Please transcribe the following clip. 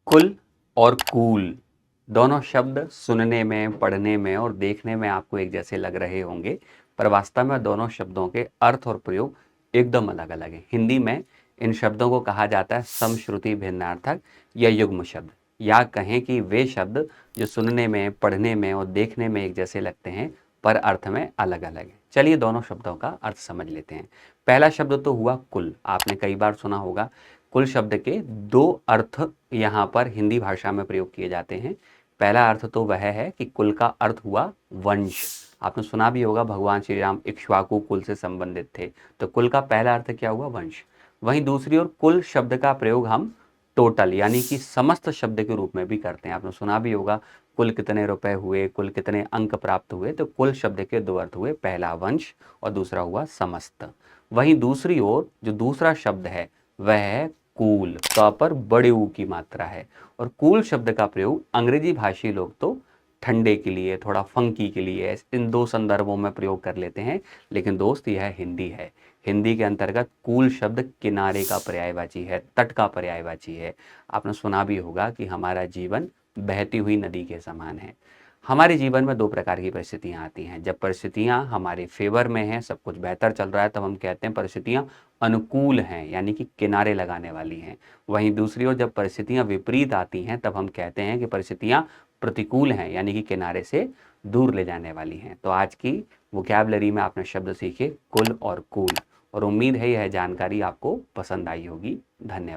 कुल और कूल दोनों शब्द सुनने में, पढ़ने में और देखने में आपको एक जैसे लग रहे होंगे, पर वास्तव में दोनों शब्दों के अर्थ और प्रयोग एकदम अलग अलग हैं। हिंदी में इन शब्दों को कहा जाता है समश्रुति भिन्नार्थक या युग्म शब्द, या कहें कि वे शब्द जो सुनने में, पढ़ने में और देखने में एक जैसे लगते हैं पर अर्थ में अलग अलग हैं। चलिए दोनों शब्दों का अर्थ समझ लेते हैं। पहला शब्द तो हुआ कुल। आपने कई बार सुना होगा कुल शब्द के दो अर्थ यहाँ पर हिंदी भाषा में प्रयोग किए जाते हैं। पहला अर्थ तो वह है कि कुल का अर्थ हुआ वंश। आपने सुना भी होगा भगवान श्री राम इक्ष्वाकु कुल से संबंधित थे, तो कुल का पहला अर्थ क्या हुआ? वंश। वहीं दूसरी ओर कुल शब्द का प्रयोग हम टोटल यानी कि समस्त शब्द के रूप में भी करते हैं। आपने सुना भी होगा कुल कितने रुपए हुए, कुल कितने अंक प्राप्त हुए। तो कुल शब्द के दो अर्थ हुए, पहला वंश और दूसरा हुआ समस्त। वहीं दूसरी ओर जो दूसरा शब्द है वह है कूल। तो पर बड़े ऊ की मात्रा है। और कूल शब्द का प्रयोग अंग्रेजी भाषी लोग तो ठंडे के लिए, थोड़ा फंकी के लिए, इन दो संदर्भों में प्रयोग कर लेते हैं। लेकिन दोस्त यह हिंदी है। हिंदी के अंतर्गत कूल शब्द किनारे का पर्यायवाची है, तट का पर्यायवाची है। आपने सुना भी होगा कि हमारा जीवन बहती हुई नदी के समान है। हमारे जीवन में दो प्रकार की परिस्थितियां आती हैं। जब परिस्थितियां हमारे फेवर में हैं, सब कुछ बेहतर चल रहा है, तब हम कहते हैं परिस्थितियां अनुकूल हैं, यानी कि किनारे लगाने वाली हैं। वहीं दूसरी ओर जब परिस्थितियां विपरीत आती हैं तब हम कहते हैं कि परिस्थितियां प्रतिकूल हैं, यानी कि किनारे से दूर ले जाने वाली हैं। तो आज की वोकैबुलरी में आपने शब्द सीखे कुल और कूल, और उम्मीद है यह जानकारी आपको पसंद आई होगी। धन्यवाद।